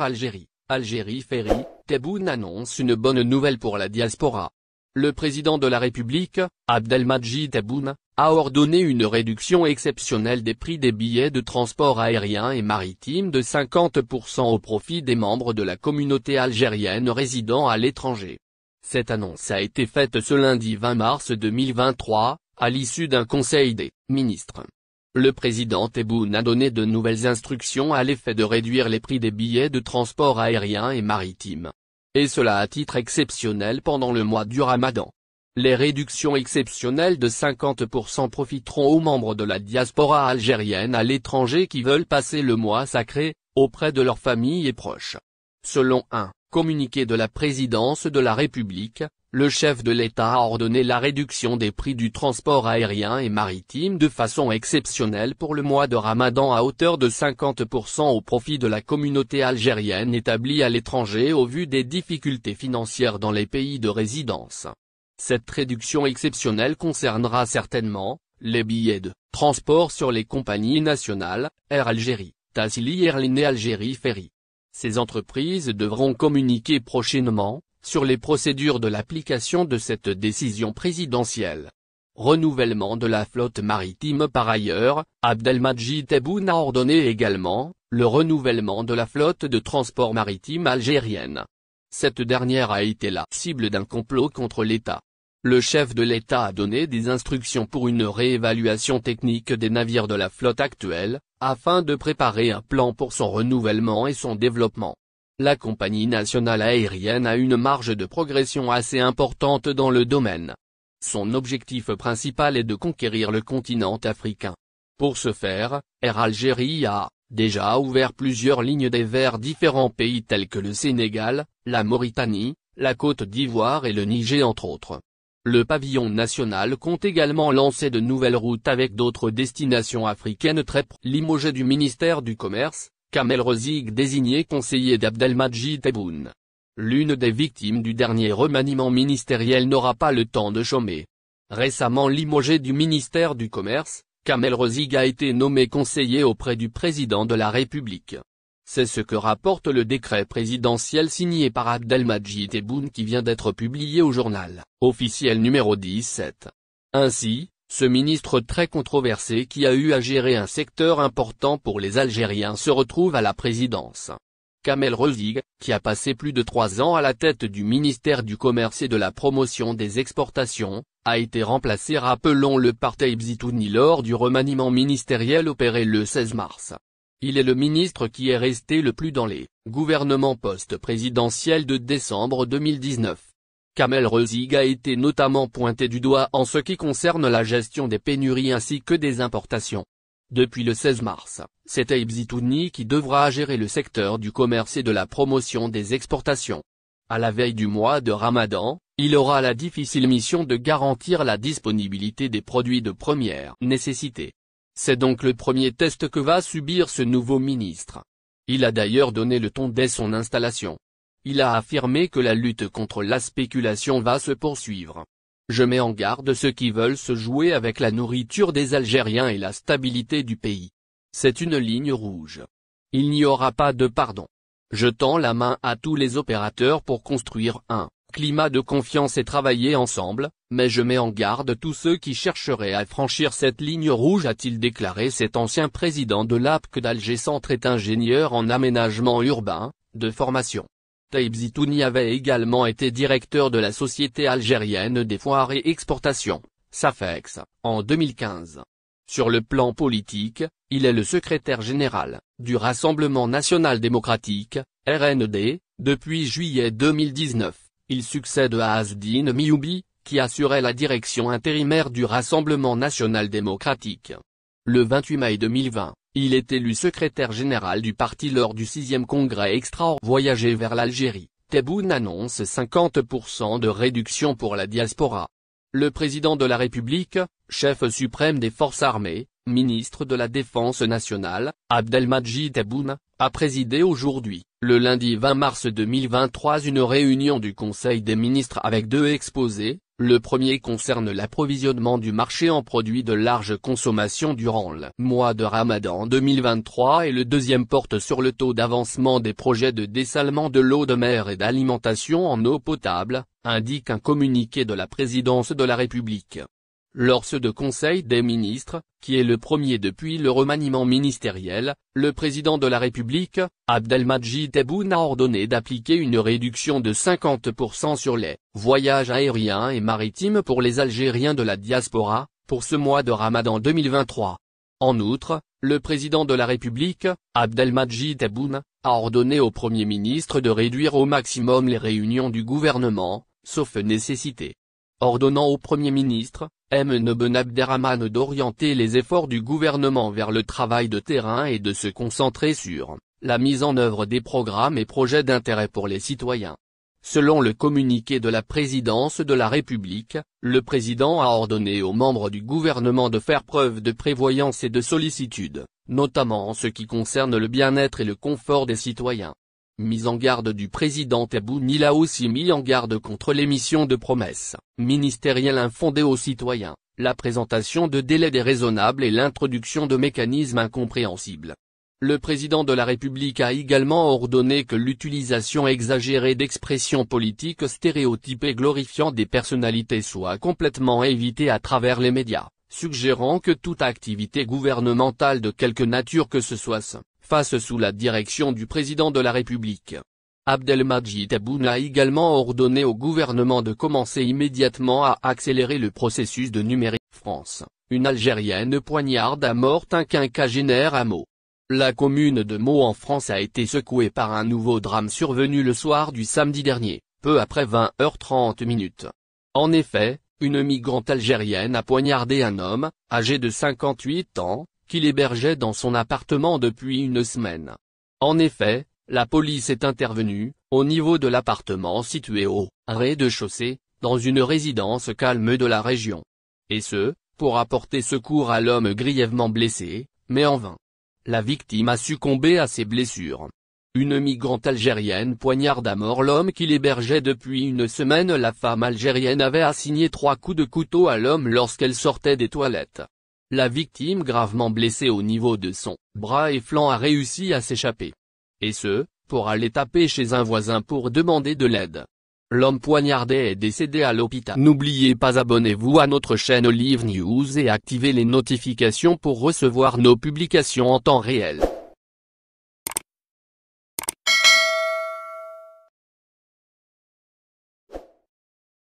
Algérie, Algérie Ferry, Tebboune annonce une bonne nouvelle pour la diaspora. Le président de la République, Abdelmadjid Tebboune, a ordonné une réduction exceptionnelle des prix des billets de transport aérien et maritime de 50% au profit des membres de la communauté algérienne résidant à l'étranger. Cette annonce a été faite ce lundi 20 mars 2023, à l'issue d'un conseil des ministres. Le président Tebboune a donné de nouvelles instructions à l'effet de réduire les prix des billets de transport aérien et maritime. Et cela à titre exceptionnel pendant le mois du Ramadan. Les réductions exceptionnelles de 50% profiteront aux membres de la diaspora algérienne à l'étranger qui veulent passer le mois sacré, auprès de leurs familles et proches. Selon un communiqué de la présidence de la République, le chef de l'État a ordonné la réduction des prix du transport aérien et maritime de façon exceptionnelle pour le mois de Ramadan à hauteur de 50% au profit de la communauté algérienne établie à l'étranger au vu des difficultés financières dans les pays de résidence. Cette réduction exceptionnelle concernera certainement les billets de transport sur les compagnies nationales, Air Algérie, Tassili Airlines et Algérie Ferry. Ces entreprises devront communiquer prochainement sur les procédures de l'application de cette décision présidentielle. Renouvellement de la flotte maritime. Par ailleurs, Abdelmadjid Tebboune a ordonné également le renouvellement de la flotte de transport maritime algérienne. Cette dernière a été la cible d'un complot contre l'État. Le chef de l'État a donné des instructions pour une réévaluation technique des navires de la flotte actuelle, afin de préparer un plan pour son renouvellement et son développement. La compagnie nationale aérienne a une marge de progression assez importante dans le domaine. Son objectif principal est de conquérir le continent africain. Pour ce faire, Air Algérie a déjà ouvert plusieurs lignes vers différents pays tels que le Sénégal, la Mauritanie, la Côte d'Ivoire et le Niger entre autres. Le pavillon national compte également lancer de nouvelles routes avec d'autres destinations africaines très limogé du ministère du Commerce, Kamel Rezig désigné conseiller d'Abdelmadjid Tebboune. L'une des victimes du dernier remaniement ministériel n'aura pas le temps de chômer. Récemment limogé du ministère du Commerce, Kamel Rezig a été nommé conseiller auprès du président de la République. C'est ce que rapporte le décret présidentiel signé par Abdelmadjid Tebboune qui vient d'être publié au journal officiel numéro 17. Ainsi, ce ministre très controversé qui a eu à gérer un secteur important pour les Algériens se retrouve à la présidence. Kamel Rezig, qui a passé plus de 3 ans à la tête du ministère du Commerce et de la Promotion des Exportations, a été remplacé rappelons-le par Taïb Zitouni lors du remaniement ministériel opéré le 16 mars. Il est le ministre qui est resté le plus dans les gouvernements post-présidentiels de décembre 2019. Kamel Rezig a été notamment pointé du doigt en ce qui concerne la gestion des pénuries ainsi que des importations. Depuis le 16 mars, c'est Taïb Zitouni qui devra gérer le secteur du commerce et de la promotion des exportations. À la veille du mois de Ramadan, il aura la difficile mission de garantir la disponibilité des produits de première nécessité. C'est donc le premier test que va subir ce nouveau ministre. Il a d'ailleurs donné le ton dès son installation. Il a affirmé que la lutte contre la spéculation va se poursuivre. Je mets en garde ceux qui veulent se jouer avec la nourriture des Algériens et la stabilité du pays. C'est une ligne rouge. Il n'y aura pas de pardon. Je tends la main à tous les opérateurs pour construire un climat de confiance et travailler ensemble, mais je mets en garde tous ceux qui chercheraient à franchir cette ligne rouge, a-t-il déclaré. Cet ancien président de l'APC d'Alger Centre est ingénieur en aménagement urbain, de formation. Taïb Zitouni avait également été directeur de la Société algérienne des foires et exportations, SAFEX, en 2015. Sur le plan politique, il est le secrétaire général du Rassemblement national démocratique, RND, depuis juillet 2019. Il succède à Azdine Mioubi, qui assurait la direction intérimaire du Rassemblement national démocratique. Le 28 mai 2020, il est élu secrétaire général du parti lors du 6e congrès extraordinaire. Voyager vers l'Algérie, Tebboune annonce 50% de réduction pour la diaspora. Le président de la République, chef suprême des forces armées, ministre de la Défense nationale, Abdelmadjid Tebboune, a présidé aujourd'hui, le lundi 20 mars 2023 une réunion du Conseil des ministres avec 2 exposés, Le premier concerne l'approvisionnement du marché en produits de large consommation durant le mois de Ramadan 2023 et le deuxième porte sur le taux d'avancement des projets de dessalement de l'eau de mer et d'alimentation en eau potable, indique un communiqué de la présidence de la République. Lors de Conseil des ministres, qui est le premier depuis le remaniement ministériel, le président de la République, Abdelmadjid Tebboune a ordonné d'appliquer une réduction de 50% sur les voyages aériens et maritimes pour les Algériens de la diaspora, pour ce mois de Ramadan 2023. En outre, le président de la République, Abdelmadjid Tebboune, a ordonné au Premier ministre de réduire au maximum les réunions du gouvernement, sauf nécessité. Ordonnant au Premier ministre, M. Ben Abderrahmane d'orienter les efforts du gouvernement vers le travail de terrain et de se concentrer sur la mise en œuvre des programmes et projets d'intérêt pour les citoyens. Selon le communiqué de la présidence de la République, le président a ordonné aux membres du gouvernement de faire preuve de prévoyance et de sollicitude, notamment en ce qui concerne le bien-être et le confort des citoyens. Mise en garde du président Tebboune. Il a aussi mis en garde contre l'émission de promesses ministérielles infondées aux citoyens, la présentation de délais déraisonnables et l'introduction de mécanismes incompréhensibles. Le président de la République a également ordonné que l'utilisation exagérée d'expressions politiques stéréotypées glorifiant des personnalités soit complètement évitée à travers les médias, suggérant que toute activité gouvernementale de quelque nature que ce soit se fasse sous la direction du président de la République. Abdelmadjid Tebboune a également ordonné au gouvernement de commencer immédiatement à accélérer le processus de numérique. France, une Algérienne poignarde à mort un quinquagénaire à Meaux. La commune de Meaux en France a été secouée par un nouveau drame survenu le soir du samedi dernier, peu après 20h30. En effet, une migrante algérienne a poignardé un homme, âgé de 58 ans, qu'il hébergeait dans son appartement depuis une semaine. En effet, la police est intervenue, au niveau de l'appartement situé au rez-de-chaussée, dans une résidence calme de la région. Et ce, pour apporter secours à l'homme grièvement blessé, mais en vain. La victime a succombé à ses blessures. Une migrante algérienne poignarde à mort l'homme qu'il hébergeait depuis une semaine. La femme algérienne avait assigné 3 coups de couteau à l'homme lorsqu'elle sortait des toilettes. La victime gravement blessée au niveau de son bras et flanc a réussi à s'échapper. Et ce, pour aller taper chez un voisin pour demander de l'aide. L'homme poignardé est décédé à l'hôpital. N'oubliez pas, abonnez-vous à notre chaîne Olive News et activez les notifications pour recevoir nos publications en temps réel.